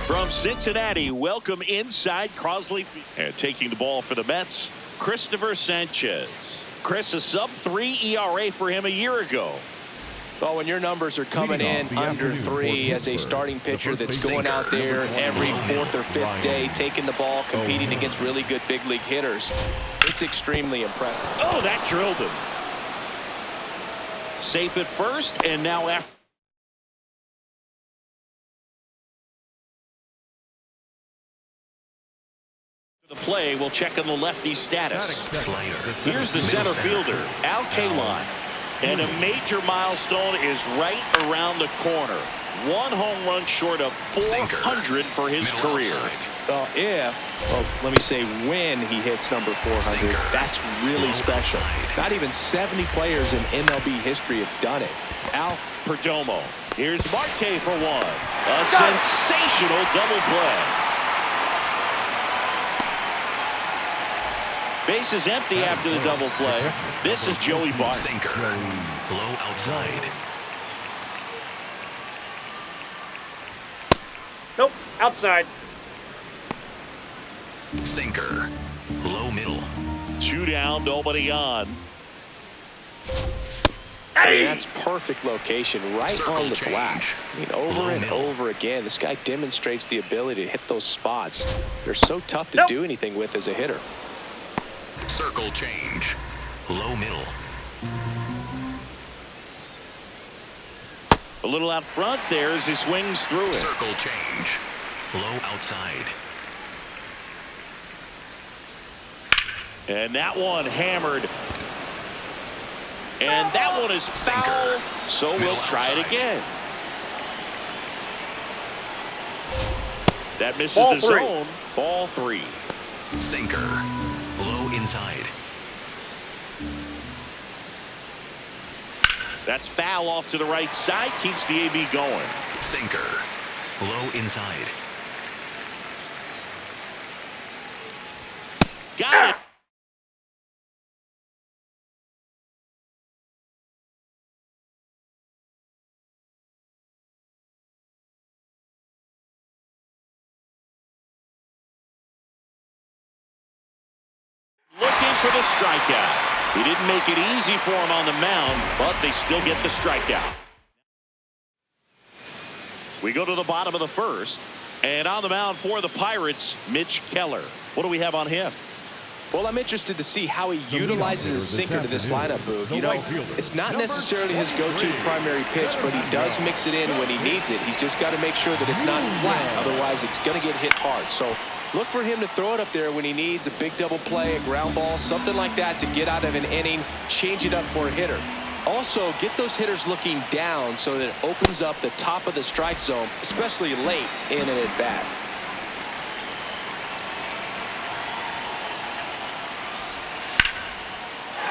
From Cincinnati, welcome inside Crosley. And taking the ball for the Mets, Christopher Sanchez. Chris, a sub-3 ERA for him a year ago. Well, when your numbers are coming in under 3 as a starting pitcher that's going out there every 4th or 5th day, taking the ball, competing against really good big league hitters, it's extremely impressive. Oh, that drilled him. Safe at first, and now after the play, we'll check on the lefty's status. Here's the center fielder, Al Kaline. And a major milestone is right around the corner. 1 home run short of 400 for his career. Well, let me say when he hits number 400, that's really special. Not even 70 players in MLB history have done it. Al Perdomo. Here's Marte for 1. A sensational double play. Base is empty after the double play. This is Joey Barton. Sinker. Low outside. Nope. Outside. Sinker. Low middle. 2 down, nobody on. I mean, that's perfect location, right Circle on the change. black. I mean, over and over again, this guy demonstrates the ability to hit those spots. They're so tough to do anything with as a hitter. Circle change. Low middle. A little out front there as he swings through it. Circle change. Low outside. And that one hammered. And that one is foul. So we'll try it again. That misses the zone. Ball 3. Sinker. Low inside. That's foul off to the right side. Keeps the AB going. Sinker. Low inside. Got it. Looking for the strikeout. He didn't make it easy for him on the mound, but they still get the strikeout. We go to the bottom of the first, and on the mound for the Pirates, Mitch Keller. What do we have on him? Well, I'm interested to see how he utilizes his sinker to this lineup, Boog. You know, it's not necessarily his go-to primary pitch, but he does mix it in when he needs it. He's just got to make sure that it's not flat. Otherwise, it's going to get hit hard. So look for him to throw it up there when he needs a big double play, a ground ball, something like that to get out of an inning, change it up for a hitter. Also, get those hitters looking down so that it opens up the top of the strike zone, especially late in an at-bat.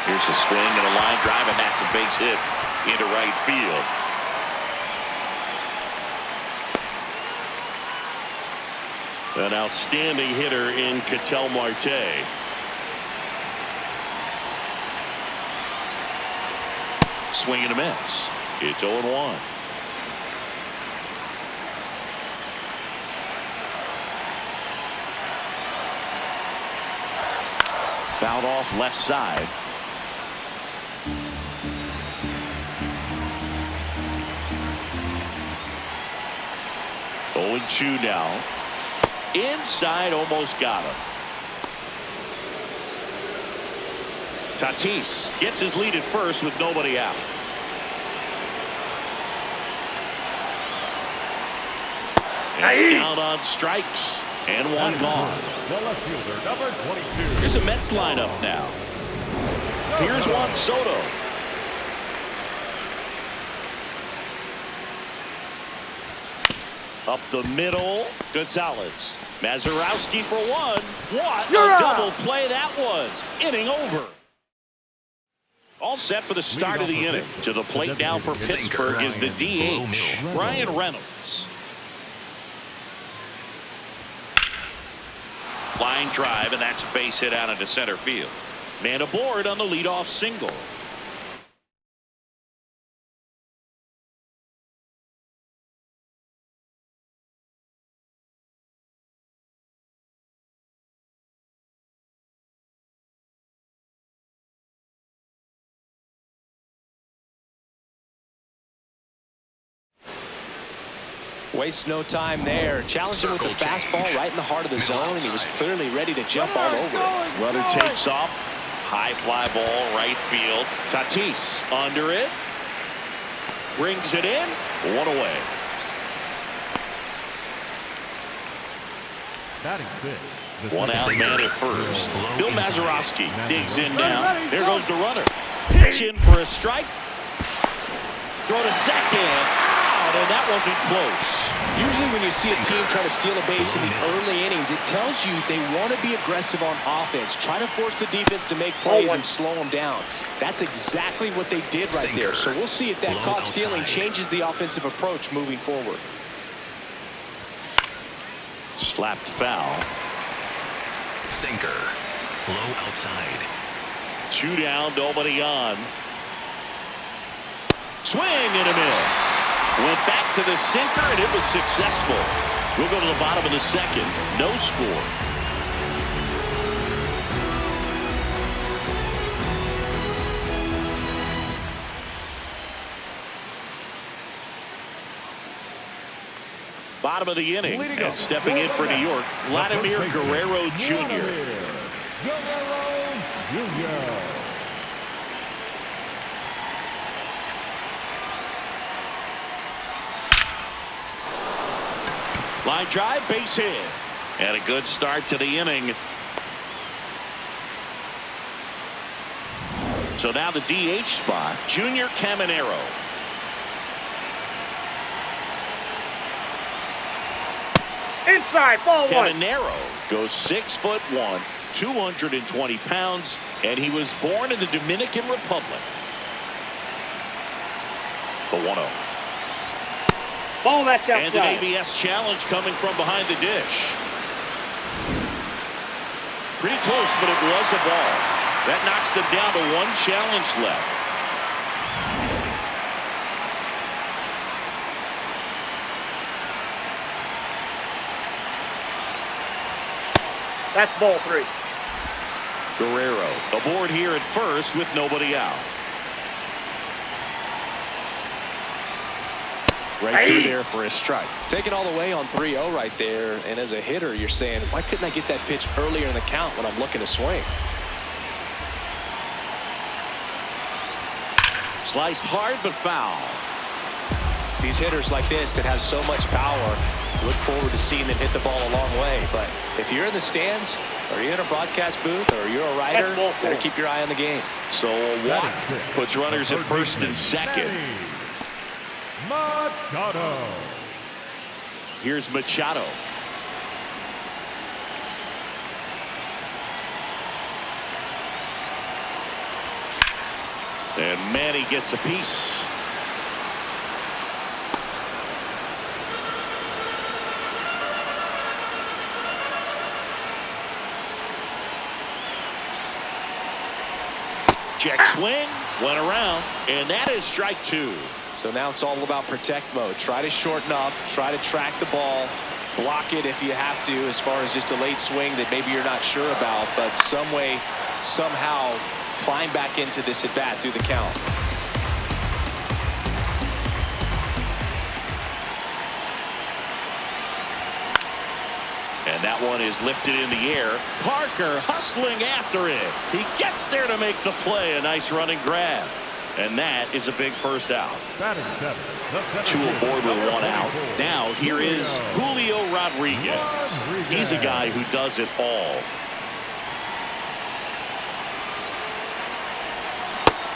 Here's a swing and a line drive, and that's a base hit into right field. An outstanding hitter in Ketel Marte. Swing and a miss. It's 0-1. Fouled off left side. Oh, 2 now. Inside, almost got him. Tatis gets his lead at first with nobody out. And down on strikes. And 1 gone. Here's a Mets lineup now. Here's Juan Soto. Up the middle, Gonzalez. Mazurowski for 1. What a double play that was. Inning over. All set for the start of the inning. To the plate now for Pittsburgh is the DH, Ryan Reynolds. Line drive, and that's a base hit out into center field. Man aboard on the leadoff single. Wastes no time there. Challenged him with the fastball right in the heart of the zone, and he was clearly ready to jump all over it. Runner takes off. High fly ball, right field. Tatis under it. Brings it in. One away. One out man at first. Bill Mazeroski digs in now. There goes the runner. Pitch in for a strike. Throw to second. Out, and that wasn't close. Usually when you see a team try to steal a base in the early innings, it tells you they want to be aggressive on offense. Try to force the defense to make plays and slow them down. That's exactly what they did right there. So we'll see if that caught stealing changes the offensive approach moving forward. Slapped foul. Sinker. Low outside. 2 down, nobody on. Swing and a miss. Went back to the sinker, and it was successful. We'll go to the bottom of the second. No score. Bottom of the inning, and stepping in for New York, Vladimir Guerrero Jr. Line drive, base hit. And a good start to the inning. So now the DH spot, Junior Caminero. Inside, ball one. Caminero goes 6'1", 220 pounds, and he was born in the Dominican Republic. The 1-0. Ball, that's outside. And an ABS challenge coming from behind the dish. Pretty close, but it was a ball. That knocks them down to 1 challenge left. That's ball 3. Guerrero aboard here at first with nobody out. Right through there for a strike. Taking all the way on 3-0 right there. And as a hitter, you're saying, why couldn't I get that pitch earlier in the count when I'm looking to swing? Sliced hard but foul. These hitters like this that have so much power, look forward to seeing them hit the ball a long way. But if you're in the stands, or you're in a broadcast booth, or you're a writer, better keep your eye on the game. So a walk puts runners at first and second. Machado. Here's Machado. And Manny gets a piece. Check swing, went around, and that is strike 2. So now it's all about protect mode. Try to shorten up, try to track the ball, block it if you have to, as far as just a late swing that maybe you're not sure about, but some way, somehow climb back into this at bat through the count. And that one is lifted in the air. Parker hustling after it. He gets there to make the play. A nice running grab. And that is a big first out. 2 aboard with 1 out. Now here is Julio Rodriguez. He's a guy who does it all.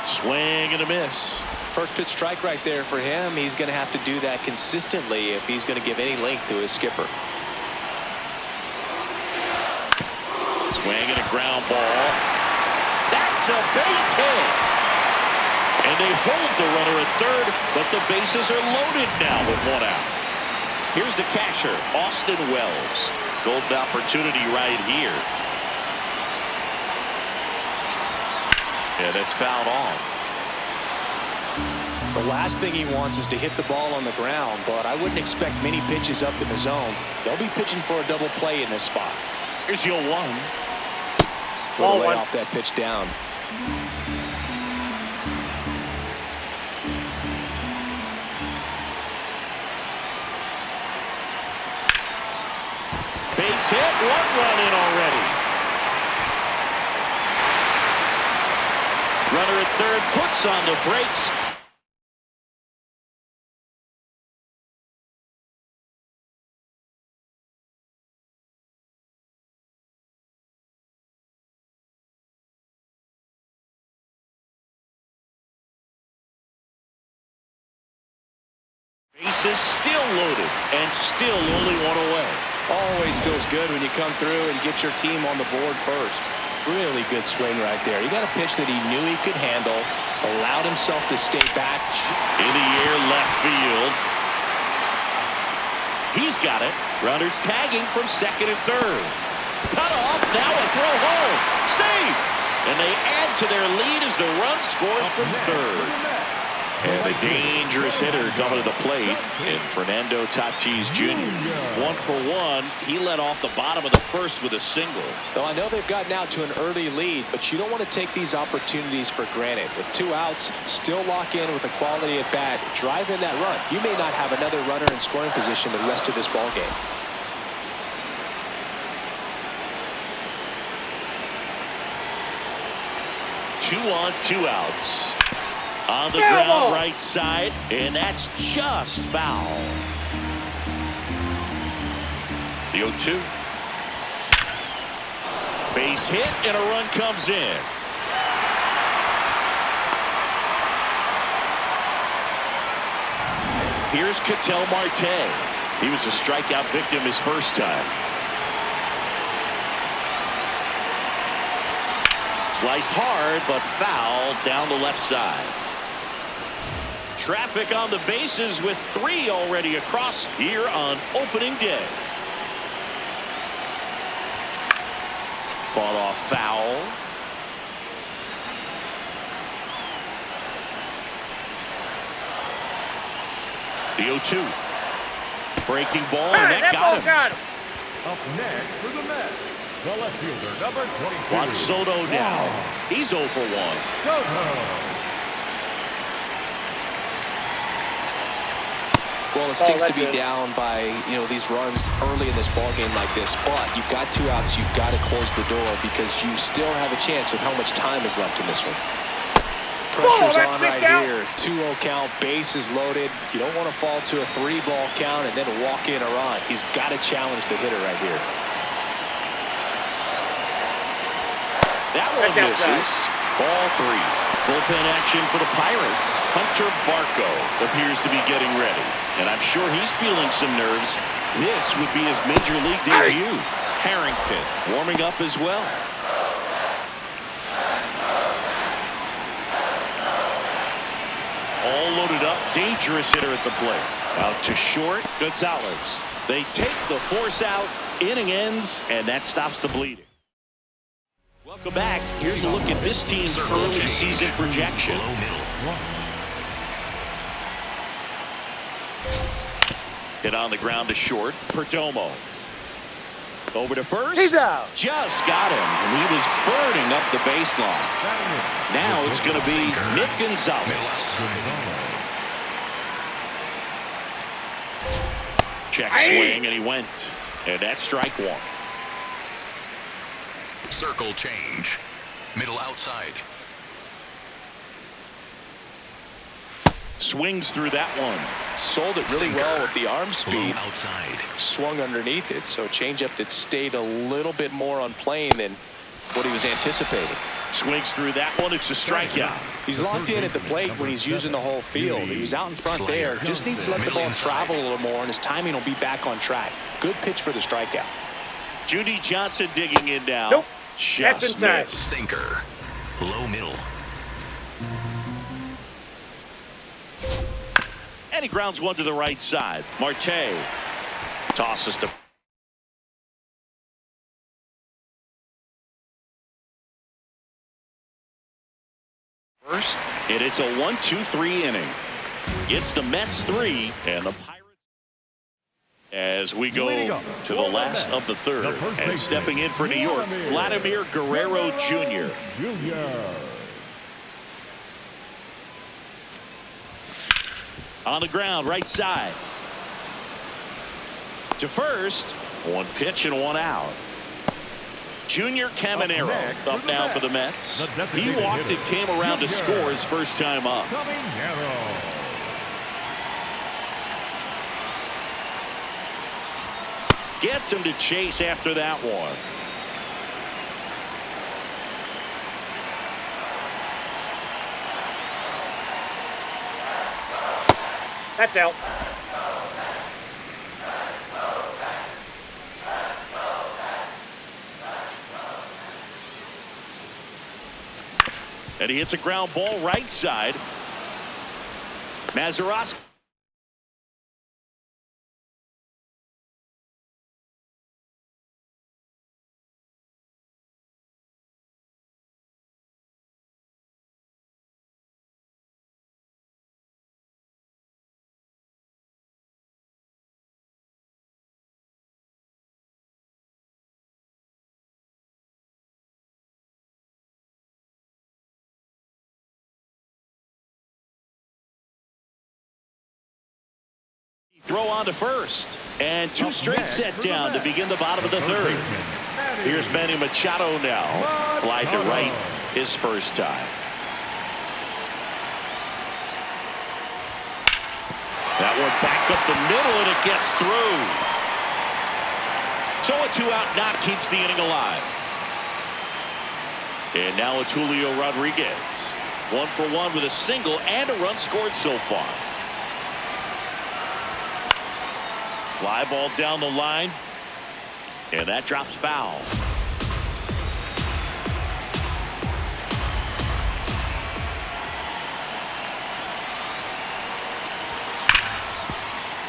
Swing and a miss. First pitch strike right there for him. He's going to have to do that consistently if he's going to give any length to his skipper. Swing and a ground ball. That's a base hit. And they hold the runner at third, but the bases are loaded now with 1 out. Here's the catcher, Austin Wells. Golden opportunity right here. And it's fouled off. The last thing he wants is to hit the ball on the ground, but I wouldn't expect many pitches up in the zone. They'll be pitching for a double play in this spot. Here's your 1. Ball way off that pitch down. Base hit, 1 run in already. Runner at third puts on the brakes. Bases still loaded and still only 1 away. Always feels good when you come through and get your team on the board first. Really good swing right there. He got a pitch that he knew he could handle, allowed himself to stay back. In the air, left field. He's got it. Runners tagging from second and third. Cut off, now a throw home. Save! And they add to their lead as the run scores from third. And a dangerous hitter coming to the plate in Fernando Tatis Jr. 1 for 1. He led off the bottom of the first with a single. Well, I know they've gotten out to an early lead, but you don't want to take these opportunities for granted. With 2 outs, still lock in with a quality at bat. Drive in that run. You may not have another runner in scoring position the rest of this ball game. Two on, 2 outs. On the ground, right side, and that's just foul. The 0-2. Base hit, and a run comes in. Here's Ketel Marte. He was a strikeout victim his first time. Sliced hard, but foul down the left side. Traffic on the bases with 3 already across here on opening day. Fought off foul. The 0-2. Breaking ball, and that got him. Up next for the Mets, the left fielder, number 22. Juan Soto now. He's 0 for 1. Soto. Well, it stinks to be down by, these runs early in this ball game like this, but you've got 2 outs. You've got to close the door because you still have a chance with how much time is left in this one. Pressure's on right here. 2-0 count, bases loaded. You don't want to fall to a 3-ball count and then walk in a run. He's got to challenge the hitter right here. That one misses. Ball 3. Bullpen action for the Pirates. Hunter Barco appears to be getting ready. And I'm sure he's feeling some nerves. This would be his major league debut. Harrington warming up as well. All loaded up. Dangerous hitter at the plate. Out to short. Gonzalez. They take the force out. Inning ends, and that stops the bleeding. Welcome back. Here's a look at this team's early season projection. Hit on the ground to short. Perdomo. Over to first. He's out. Just got him. And he was burning up the baseline. Now it's going to be Nick Gonzalez. Check swing, and he went. And that's strike 1. Circle change. Middle outside. Swings through that one. Sold it really well with the arm speed. Low outside. Swung underneath it, so changeup that stayed a little bit more on plane than what he was anticipating. Swings through that one. It's a strikeout. He's locked in at the plate when he's using the whole field. He was out in front there. Just needs to let the ball travel a little more, and his timing will be back on track. Good pitch for the strikeout. Judy Johnson digging in now. Nope. Just That's inside. missed. Sinker. Low middle. And he grounds one to the right side. Marte tosses to first, and it's a 1-2-3 inning. It's the Mets 3 and the Pirates. As we go to the last of the third, and stepping in for New York, Vladimir Guerrero Jr. On the ground, right side. to first. One pitch and one out. Junior Caminero up now for the Mets. He walked and came around to score his first time up. Gets him to chase after that one. That's out. And he hits a ground ball right side. Mazeroski. Throw on to first. And two straight set down to begin the bottom of the third. Here's Manny Machado now. Fly to right his first time. That one back up the middle, and it gets through. So a two-out knock keeps the inning alive. And now it's Julio Rodriguez. 1 for 1 with a single and a run scored so far. Fly ball down the line, and that drops foul.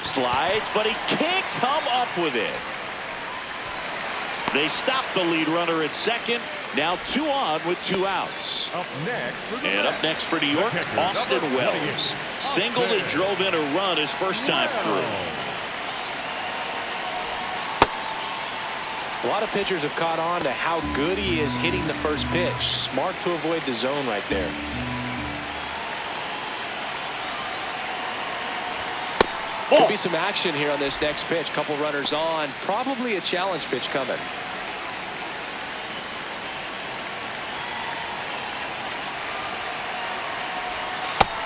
Slides, but he can't come up with it. They stop the lead runner at second. Now 2 on with 2 outs. Up next for New York, Austin Wells. Single that drove in a run his first time through. A lot of pitchers have caught on to how good he is hitting the first pitch. Smart to avoid the zone right there. Could be some action here on this next pitch. Couple runners on. Probably a challenge pitch coming.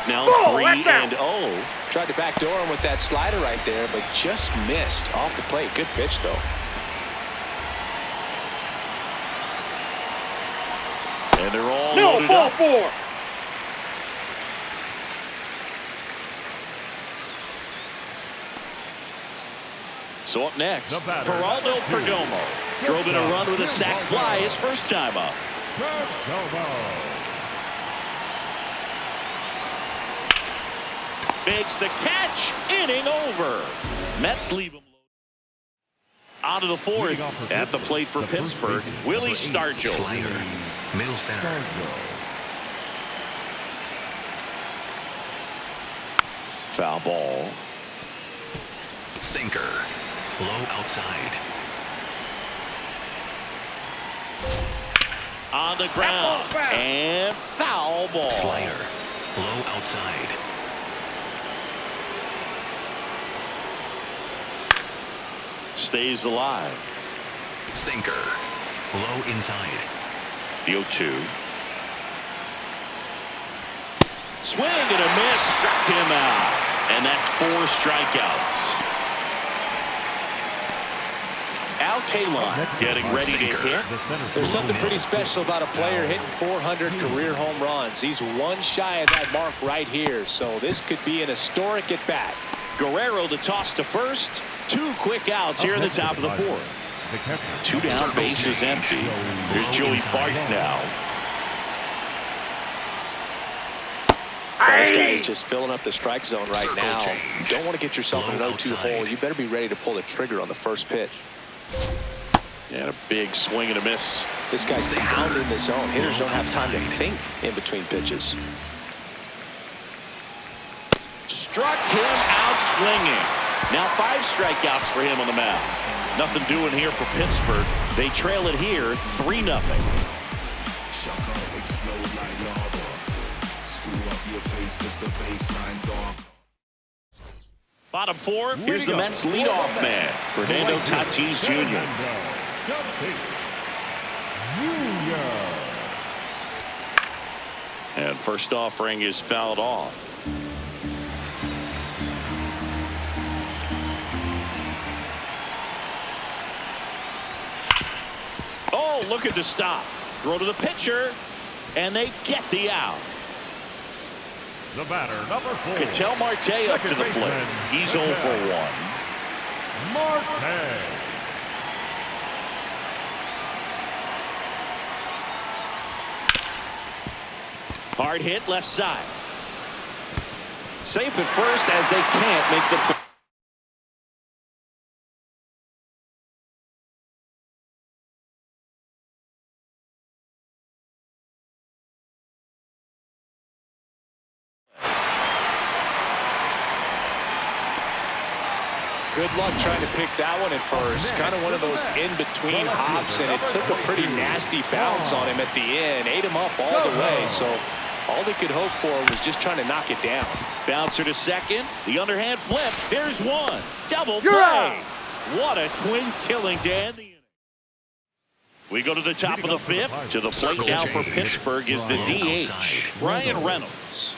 Now 3-0. Tried to backdoor him with that slider right there, but just missed off the plate. Good pitch, though. And they're all loaded ball up. 4. So up next, Geraldo Perdomo drove in a run with a sac fly his first time up. Makes the catch, inning over. Mets leave him on to the fourth. At the plate for Pittsburgh, Willie Stargell. Slider, middle center. Foul ball. Sinker, low outside. On the ground, and foul ball. Slider, low outside. Stays alive. Sinker, low inside. The 0-2. Swing and a miss, struck him out. And that's 4 strikeouts. Al Kaline getting ready to hit. There's something pretty special about a player hitting 400 career home runs. He's 1 shy of that mark right here, so this could be an historic at bat. Guerrero the toss to first. 2 quick outs here in the top of the 4th. 2 down, base is empty. Here's Joey Bart now. This guy is just filling up the strike zone right now. You don't want to get yourself in an 0-2 hole. You better be ready to pull the trigger on the first pitch. And a big swing and a miss. This guy's down in the zone. Hitters don't have time to think in between pitches. Struck him out swinging. Now 5 strikeouts for him on the mound. Nothing doing here for Pittsburgh. They trail it here 3-0. Bottom four, here's the Mets leadoff man, Fernando Tatis Jr. And first offering is fouled off. Oh, looking to stop. Throw to the pitcher, and they get the out. The batter, number 4. Ketel Marte up to the plate. He's 0 for 1. Marte. Hard hit left side. Safe at first as they can't make the play. Good luck trying to pick that one at first. Kind of one of those in-between hops, and it took a pretty nasty bounce on him at the end. Ate him up all the way, so all they could hope for was just trying to knock it down. Bouncer to second. The underhand flip. There's one. Double play. What a twin killing to end the inning. We go to the top of the fifth. To the plate now for Pittsburgh is the DH, Brian Reynolds.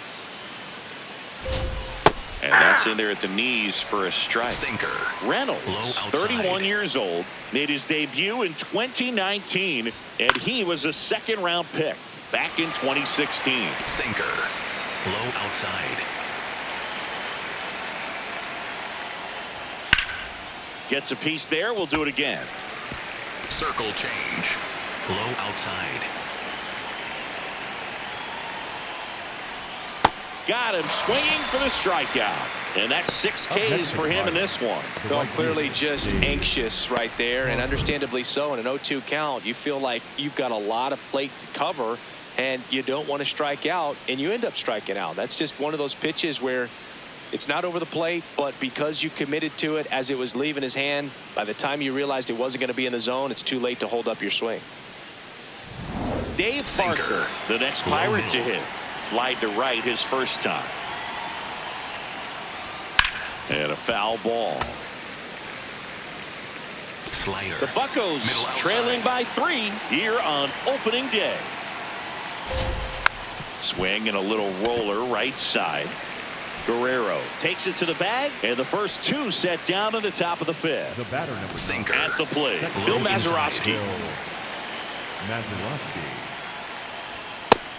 And that's in there at the knees for a strike. Sinker. Reynolds, 31 years old, made his debut in 2019, and he was a second-round pick back in 2016. Sinker. Low outside. Gets a piece there. We'll do it again. Circle change. Low outside. Got him swinging for the strikeout. And that's 6 Ks for him in this one. Well, clearly just anxious right there, and understandably so. In an 0-2 count, you feel like you've got a lot of plate to cover, and you don't want to strike out, and you end up striking out. That's just one of those pitches where it's not over the plate, but because you committed to it as it was leaving his hand, by the time you realized it wasn't going to be in the zone, it's too late to hold up your swing. Dave Parker, the next Pirate to hit. Flied to right his first time. And a foul ball. Slider. The Buccos trailing by 3 here on opening day. Swing and a little roller right side. Guerrero takes it to the bag, and the first 2 set down to the top of the fifth. The batter, number Sinker. At the plate, Bill Mazeroski.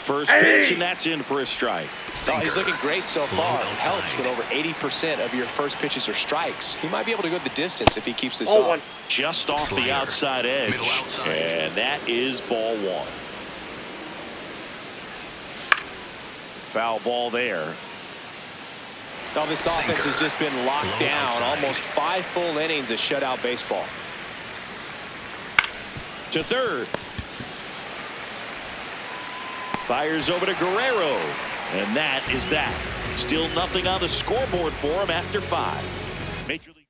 First pitch, and that's in for a strike. Oh, he's looking great so far. Helps when over 80% of your first pitches are strikes. He might be able to go the distance if he keeps this up. Just off the outside edge, and that is ball 1. Foul ball there. Oh, this offense has just been locked down. Almost 5 full innings of shutout baseball. To third. Fires over to Guerrero. And that is that. Still nothing on the scoreboard for him after 5. Major League.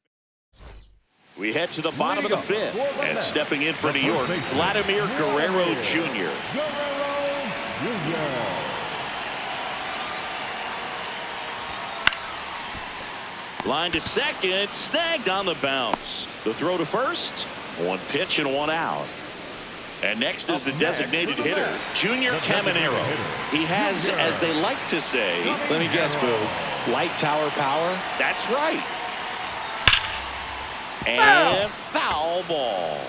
We head to the bottom of the fifth. And stepping in for New York, Vladimir Guerrero Jr. Line to second, snagged on the bounce. The throw to first, 1 pitch and 1 out. And next is the designated hitter, Junior Caminero. He has, as they like to say, let me guess, Boo, light tower power? That's right. And foul ball.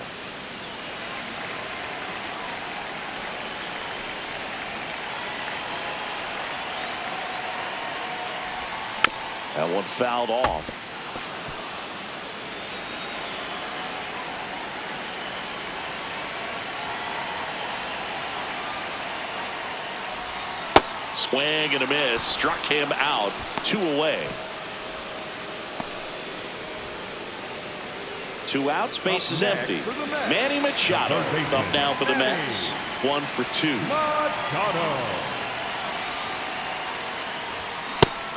That one fouled off. Swing and a miss. Struck him out. 2 away. 2 outs. Base is empty. Manny Machado up now for the Mets. 1 for 2.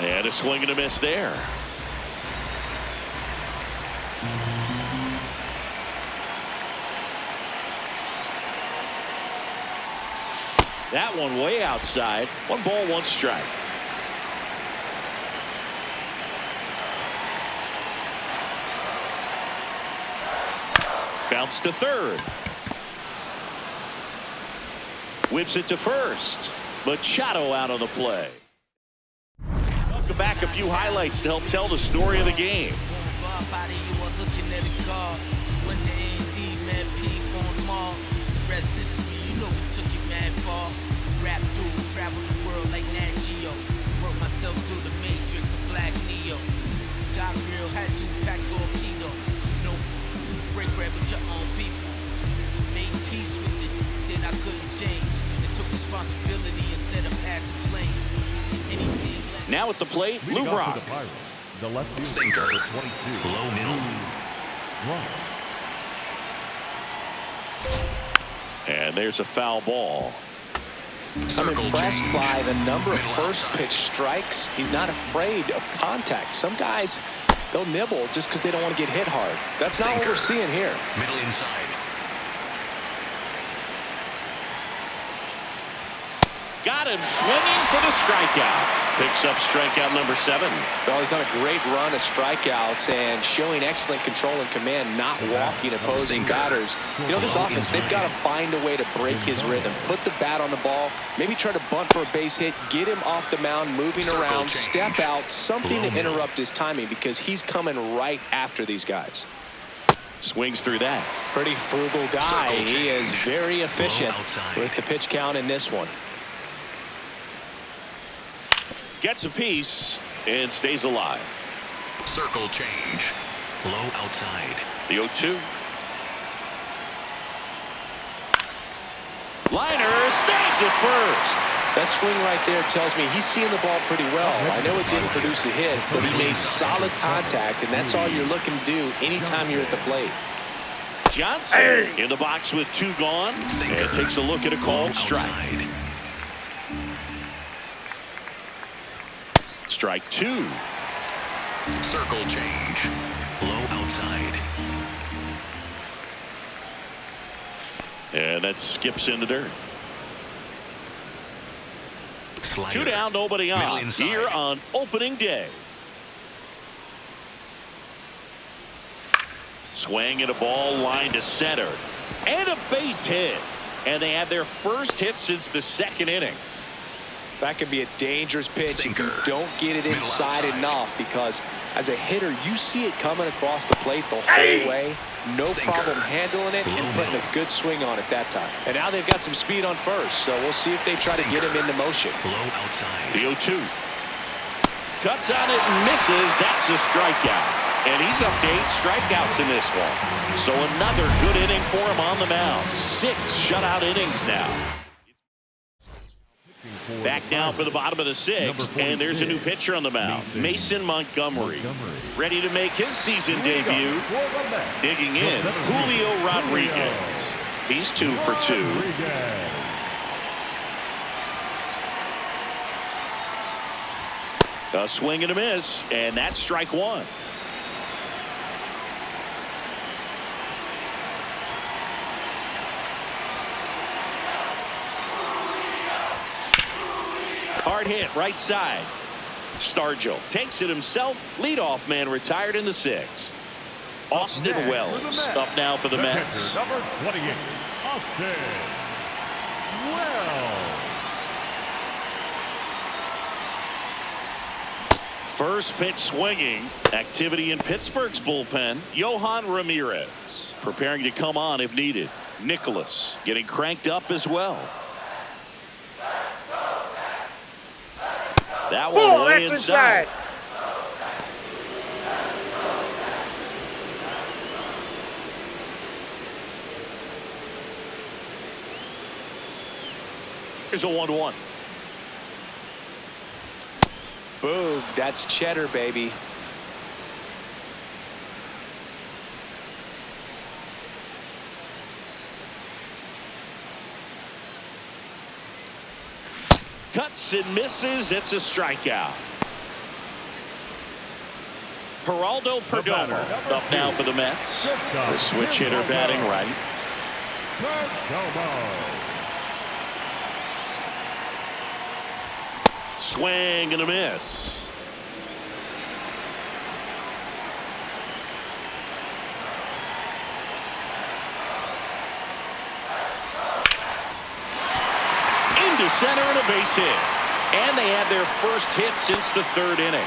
And a swing and a miss there. That one way outside. 1 ball, 1 strike. Bounce to third. Whips it to first. Machado out on the play. Welcome back. A few highlights to help tell the story of the game. Now at the plate, Lou Brock. The left fielder, Sinker. number 22. Low middle. And there's a foul ball. I'm Circle impressed change. by the number of Middle first outside. pitch strikes. He's not afraid of contact. Some guys, they'll nibble just because they don't want to get hit hard. That's not what Sinker. we're seeing here. Middle inside. Got him swinging for the strikeout. Picks up strikeout number 7. Well, he's on a great run of strikeouts and showing excellent control and command, not walking opposing Sinker. batters. You know, this Low offense, they've inside. got to find a way to break his rhythm. Put the bat on the ball, maybe try to bunt for a base hit, get him off the mound, moving Circle around, change. step out, something Low to middle. interrupt his timing because he's coming right after these guys. Swings through that. Pretty frugal guy. Circle He is change. very efficient Low outside. with the pitch count in this one. Gets a piece and stays alive. Circle change. Low outside. The 0-2. Liner snagged at first. That swing right there tells me he's seeing the ball pretty well. I know it didn't produce a hit, but he made solid contact, and that's all you're looking to do anytime you're at the plate. Johnson in the box with 2 gone. Sinker. And takes a look at a Low called strike. outside. Strike 2. Circle change. Low outside. And that skips into dirt. Slider. 2 down, nobody Middle on. inside. Here on opening day. Swing and a ball line to center. And a base hit. And they have their first hit since the 2nd inning. That could be a dangerous pitch Sinker. if you don't get it Middle inside outside. enough, because as a hitter, you see it coming across the plate the whole way. No Sinker. problem handling it and Low putting a middle. good swing on it that time. And now they've got some speed on first, so we'll see if they try to get him into motion. Low outside. The 0-2. Cuts on it and misses. That's a strikeout. And he's up to 8 strikeouts in this one. So another good inning for him on the mound. 6 shutout innings now. Back now for the bottom of the 6th, and there's a new pitcher on the mound, Mason Montgomery, ready to make his season debut. Digging in, Julio Rodriguez. He's 2 for 2. A swing and a miss, and that's strike 1. Hard hit, right side. Stargell takes it himself. Leadoff man retired in the 6th. Austin Wells up now for the Mets. Number 28, Austin Wells. First pitch swinging. Activity in Pittsburgh's bullpen. Johan Ramirez preparing to come on if needed. Nicholas getting cranked up as well. That one Ball, way that's inside. inside. Here's a 1-1. Boom, that's cheddar, baby. Cuts and misses. It's a strikeout. Geraldo Perdomo up now for the Mets. The switch hitter batting right. Swing and a miss. to center and a base hit. And they had their first hit since the third inning.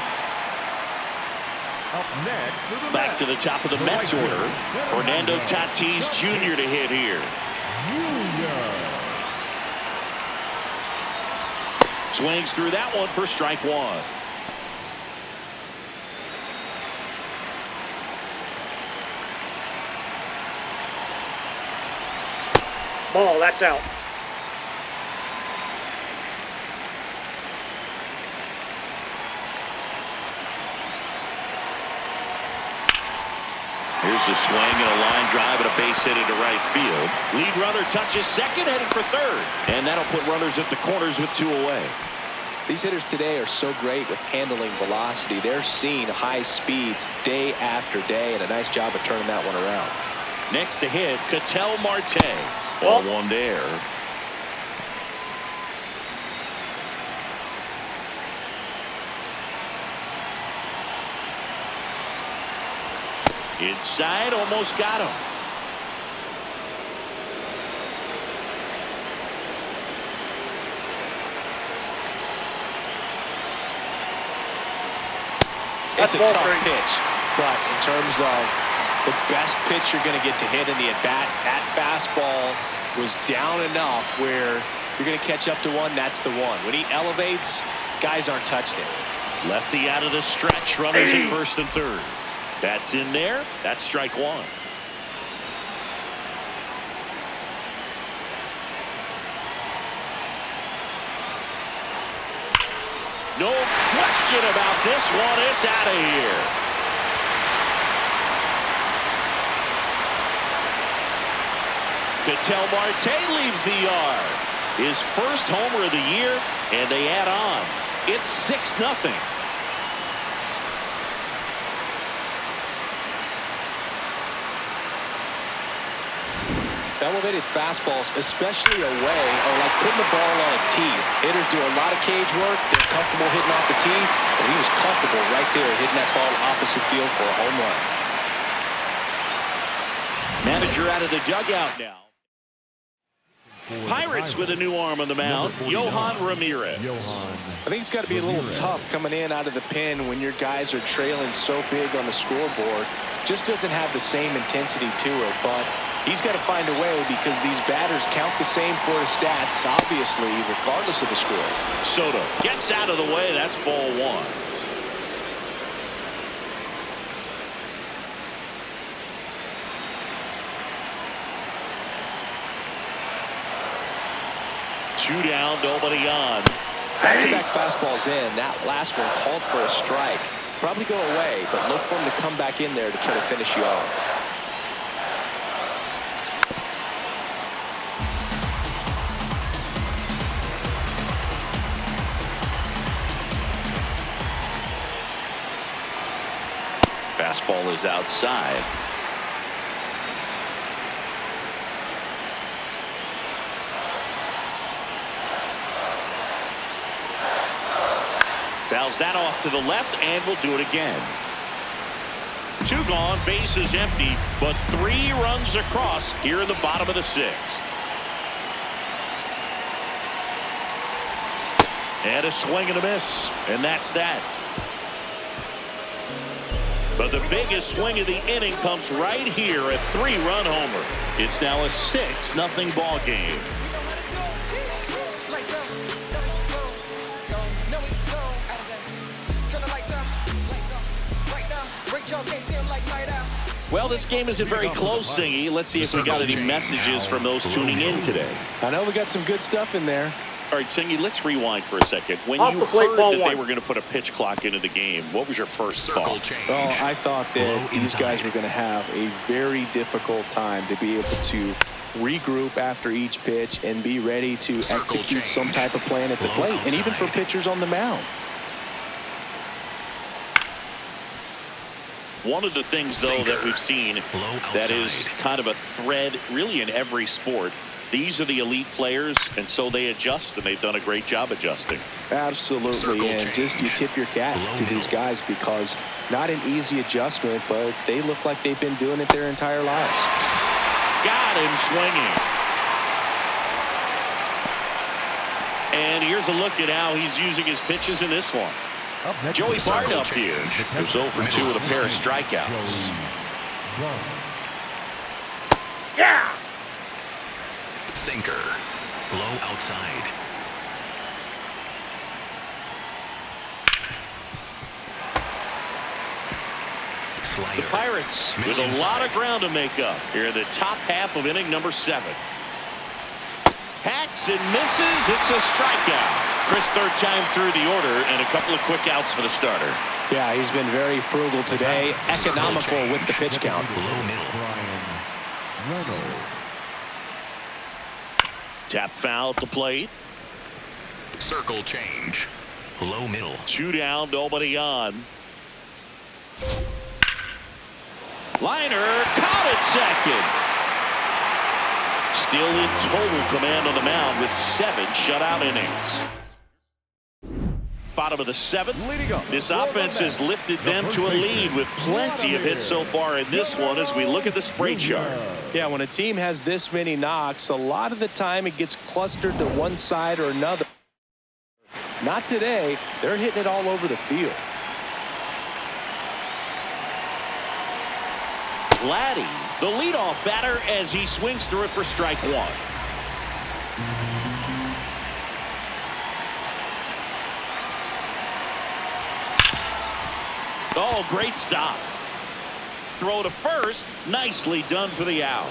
Up next for the Back Mets. to the top of the Mets order. Fernando Tatis Jr. to hit here. Swings through that one for strike one. Ball, that's out. Here's a swing and a line drive and a base hit into right field. Lead runner touches second, heading for third. And that'll put runners at the corners with 2 away. These hitters today are so great with handling velocity. They're seeing high speeds day after day, and a nice job of turning that one around. Next to hit, Ketel Marte. Ball one there. Inside, almost got him. It's a tough pitch, but in terms of the best pitch you're going to get to hit in the at-bat, that fastball was down enough where you're going to catch up to one, that's the one. When he elevates, guys aren't touched it. Lefty out of the stretch, runners at first and third. That's in there. That's strike one. No question about this one. It's out of here. Ketel Marte leaves the yard. His first homer of the year, and they add on. It's 6-0. Elevated fastballs, especially away, are like putting the ball on a tee. Hitters do a lot of cage work. They're comfortable hitting off the tees, and he was comfortable right there hitting that ball opposite field for a home run. Manager out of the dugout now. Pirates with a new arm on the mound, Yohan Ramirez. I think it's got to be a little tough coming in out of the pen when your guys are trailing so big on the scoreboard. Just doesn't have the same intensity to it, but he's got to find a way because these batters count the same for his stats, obviously, regardless of the score. Soto gets out of the way. That's ball one. Two down, nobody on. Back-to-back fastballs in. That last one called for a strike. Probably go away, but look for him to come back in there to try to finish you off. Fastball is outside. Fouls that off to the left, and will do it again. 2 gone, base is empty, but 3 runs across here in the bottom of the 6th. And a swing and a miss, and that's that. But the biggest swing of the inning comes right here, a 3-run homer. It's now a 6-0 ball game. Well, this game isn't very close, Singy. Let's see if we got any messages from those tuning in today. I know we got some good stuff in there. All right, Singy, let's rewind for a second. When you heard that they were going to put a pitch clock into the game, what was your first thought? Oh, I thought that these guys were going to have a very difficult time to be able to regroup after each pitch and be ready to execute some type of plan at the plate, and even for pitchers on the mound. One of the things, though, that we've seen that is kind of a thread really in every sport, these are the elite players, and so they adjust, and they've done a great job adjusting. Absolutely, and just you tip your cap to these guys because not an easy adjustment, but they look like they've been doing it their entire lives. Got him swinging. And here's a look at how he's using his pitches in this one. Joey Bart up here, who's 0 for 2 with a pair of strikeouts. Yeah! Sinker. Low outside. Slider. The Pirates with a lot of ground to make up here in the top half of inning number 7. Hacks and misses. It's a strikeout. Chris, third time through the order, and a couple of quick outs for the starter. Yeah, he's been very frugal today, economical with the pitch count. Low middle. Tap foul at the plate. Circle change. Low middle. 2 down, nobody on. Liner caught at second. Still in total command on the mound with 7 shutout innings. Bottom of the 7th. This offense has lifted them to a lead with plenty of hits so far in this one as we look at the spray chart. Yeah, when a team has this many knocks, a lot of the time it gets clustered to one side or another. Not today. They're hitting it all over the field. Vladdy, the leadoff batter, as he swings through it for strike 1. Oh, great stop. Throw to first. Nicely done for the out.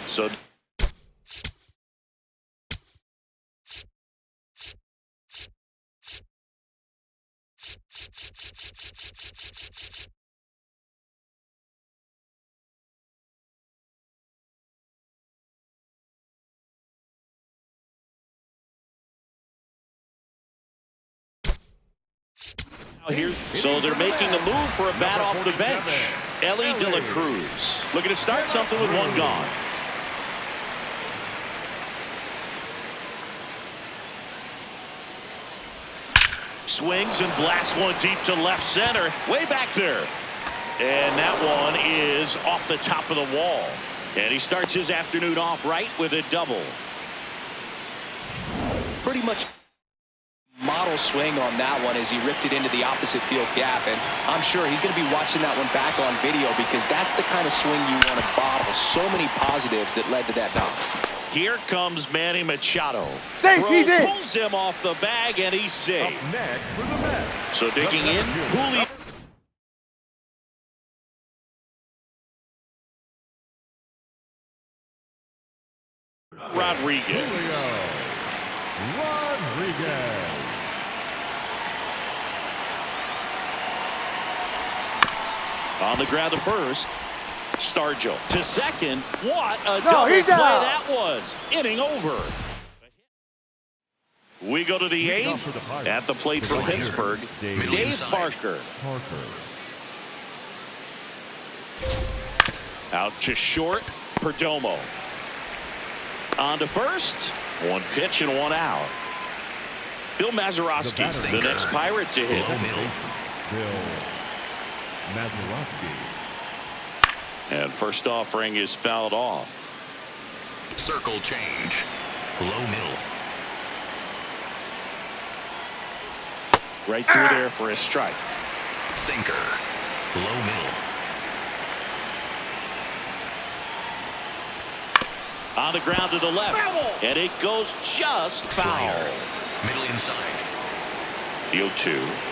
So so they're making a move for a bat off the bench. Ellie De La Cruz looking to start something with 1 gone. Swings and blasts one deep to left center. Way back there. And that one is off the top of the wall. And he starts his afternoon off right with a double. Pretty much model swing on that one as he ripped it into the opposite field gap, and I'm sure he's going to be watching that one back on video because that's the kind of swing you want to bottle. So many positives that led to that knock. Here comes Manny Machado. Safe, he's in. Pulls him off the bag, and he's safe. Next for the Mets. So digging in, Julio. Rodriguez. On the ground to first. Stargell to second. What a double play that was. Inning over. We go to the 8th. At the plate for Pittsburgh, Dave Parker. Out to short, Perdomo. On to first. 1 pitch and 1 out. Bill Mazeroski, the next Pirate to hit. And first offering is fouled off. Circle change. Low middle. Right through there for a strike. Sinker. Low middle. On the ground to the left. And it goes just foul. Slider. Middle inside. The 0-2.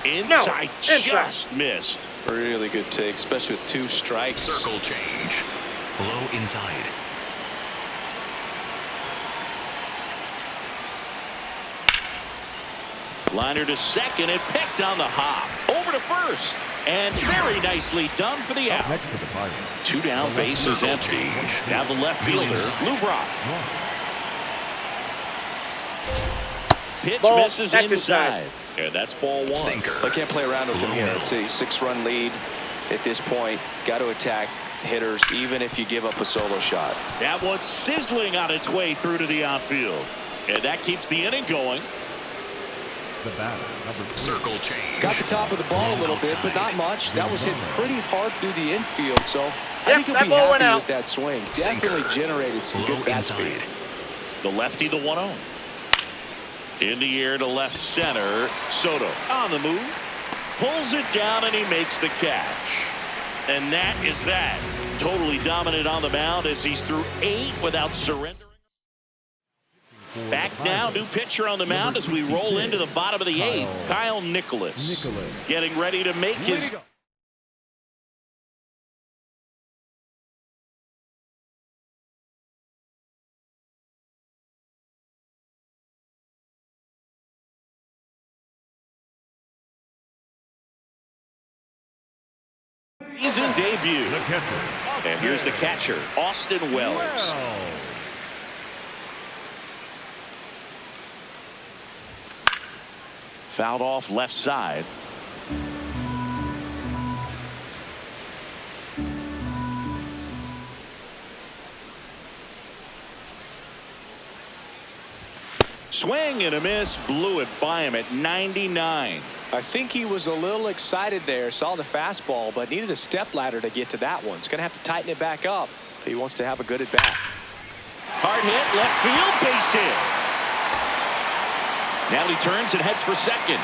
Inside, just missed. Really good take, especially with 2 strikes. Circle change. Low inside. Liner to second and picked on the hop. Over to first. And very nicely done for the out. 2 down, bases empty. Now the left fielder, Lou Brock. Pitch misses inside. And that's ball 1. Sinker. I can't play around with him here. It's a 6-run lead at this point. Got to attack hitters even if you give up a solo shot. That one's sizzling on its way through to the outfield. And that keeps the inning going. The batter, number 3. Circle change. Got the top of the ball a little bit, but not much. That was hit pretty hard through the infield, so I think he'll that be ball went happy out. with that swing. Definitely generated some Low good bat speed. inside. The lefty, the 1-0. In the air to left center. Soto on the move. Pulls it down and he makes the catch. And that is that. Totally dominant on the mound as he's through 8 without surrendering. Back now, new pitcher on the mound as we roll into the bottom of the 8th. Kyle Nicholas getting ready to make his. Season debut. The catcher. And here's the catcher, Austin Wells. Fouled off left side. Swing and a miss, blew it by him at 99. I think he was a little excited there, saw the fastball, but needed a step ladder to get to that one. He's going to have to tighten it back up if he wants to have a good at bat. Hard hit, left field, base hit. Now he turns and heads for second.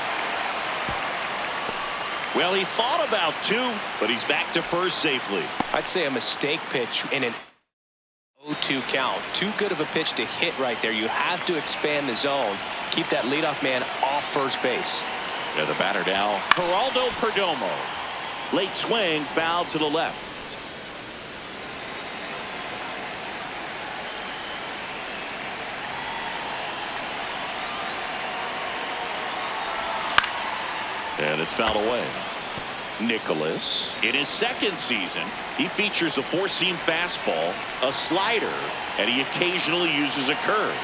Well, he thought about 2, but he's back to first safely. I'd say a mistake pitch in an 0-2 count. Too good of a pitch to hit right there. You have to expand the zone. Keep that leadoff man off first base. Yeah, the batter now, Geraldo Perdomo. Late swing, foul to the left. And it's fouled away. Nicholas, in his second season, he features a 4-seam fastball, a slider, and he occasionally uses a curve.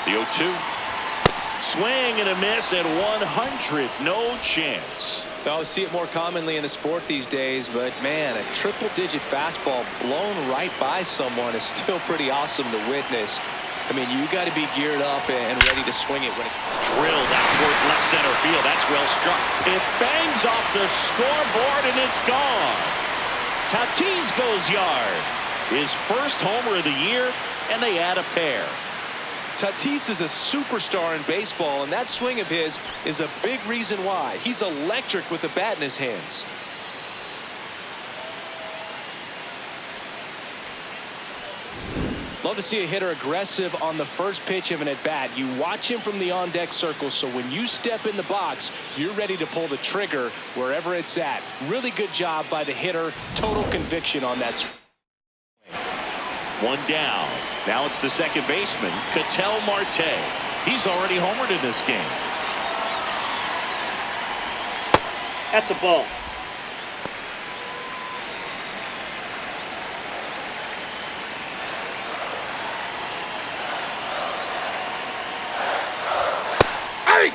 The 0-2. Swing and a miss at 100. No chance. Well, we see it more commonly in the sport these days, but man, a triple-digit fastball blown right by someone is still pretty awesome to witness. I mean, you got to be geared up and ready to swing it when it drilled out towards left center field. That's well struck. It bangs off the scoreboard and it's gone. Tatis goes yard. His first homer of the year, and they add a pair. Tatis is a superstar in baseball, and that swing of his is a big reason why. He's electric with the bat in his hands. Love to see a hitter aggressive on the first pitch of an at-bat. You watch him from the on-deck circle, so when you step in the box, you're ready to pull the trigger wherever it's at. Really good job by the hitter. Total conviction on that swing. 1 down. Now it's the second baseman, Ketel Marte. He's already homered in this game. That's a ball. Hey!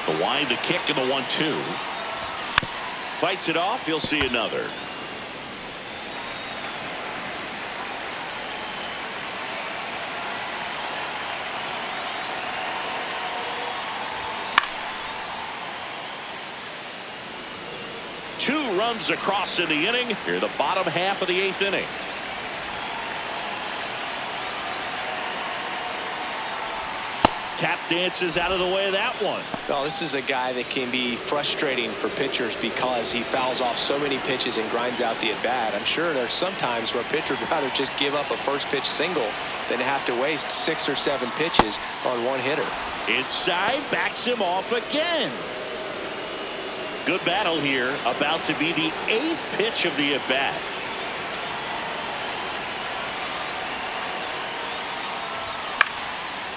The wind, the kick, and the 1-2. Fights it off. He'll see another. Two runs across in the inning. Here, the bottom half of the 8th inning. Tap dances out of the way of that one. Well, this is a guy that can be frustrating for pitchers because he fouls off so many pitches and grinds out the at-bat. I'm sure there's some times where a pitcher would rather just give up a first pitch single than have to waste 6 or 7 pitches on one hitter. Inside, backs him off again. Good battle here, about to be the 8th pitch of the at-bat.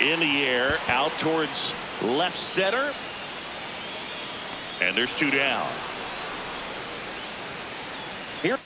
In the air, out towards left center. And there's 2 down. Here.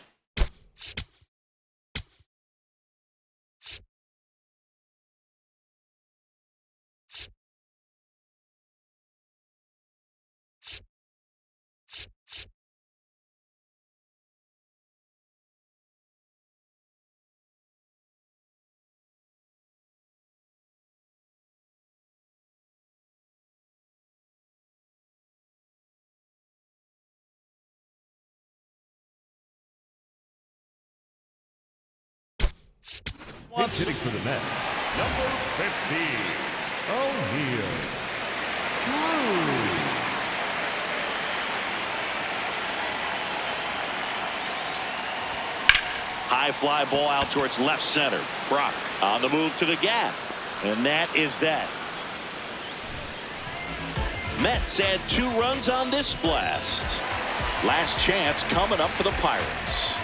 Pinch hitting for the Mets. Number 50, O'Neill. High fly ball out towards left center. Brock on the move to the gap. And that is that. Mets had 2 runs on this blast. Last chance coming up for the Pirates.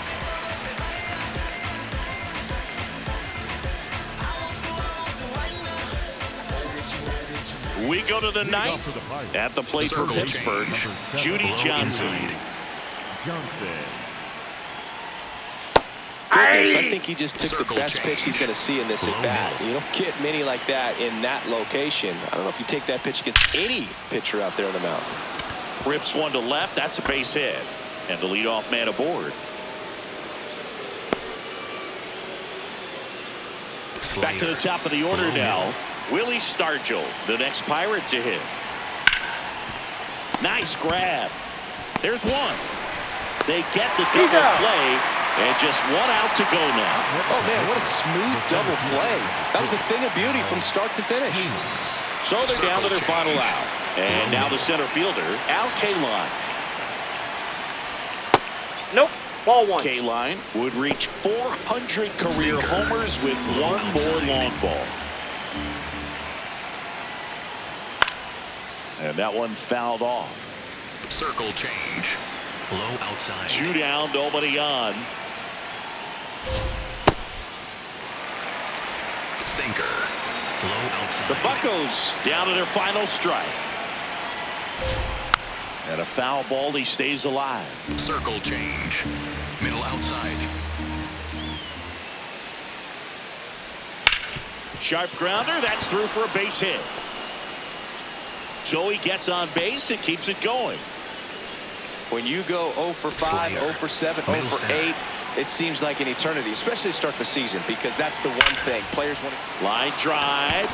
We go to the 9th. At the plate for Pittsburgh, Judy Johnson. Goodness, I think he just took the best pitch he's going to see in this at bat. You don't get many like that in that location. I don't know if you take that pitch against any pitcher out there on the mound. Rips one to left. That's a base hit. And the leadoff man aboard. Back to the top of the order now. Willie Stargell, the next Pirate to hit. Nice grab. There's one. They get the double play. And just 1 out to go now. Oh, man, what a smooth double play. That was a thing of beauty from start to finish. So they're down to their final out. And now the center fielder, Al Kaline. Nope. Ball 1. Kaline would reach 400 career homers with 1 more long ball. And that one fouled off. Circle change. Low outside. 2 down, nobody on. Sinker. Low outside. The Buccos down to their final strike. And a foul ball, he stays alive. Circle change. Middle outside. Sharp grounder, that's through for a base hit. So he gets on base and keeps it going. When you go 0 for 5, 0 for 7, 0 for 8, it seems like an eternity, especially to start the season, because that's the one thing players want to. Line drive.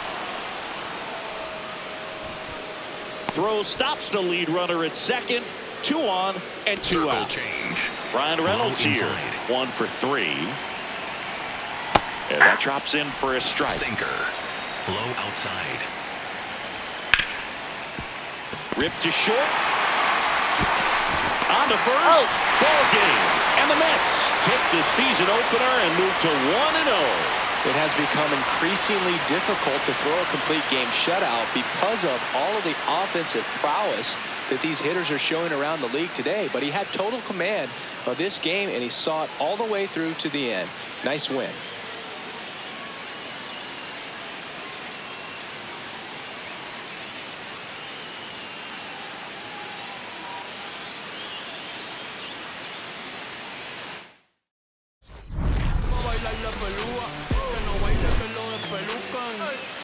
Throw stops the lead runner at second. 2 on and 2 Circle out. change. Ryan Reynolds here. 1 for 3. And that drops in for a strike. Sinker. Low outside. Ripped to short. On to first. Ball game. And the Mets take the season opener and move to 1-0. It has become increasingly difficult to throw a complete game shutout because of all of the offensive prowess that these hitters are showing around the league today. But he had total command of this game, and he saw it all the way through to the end. Nice win.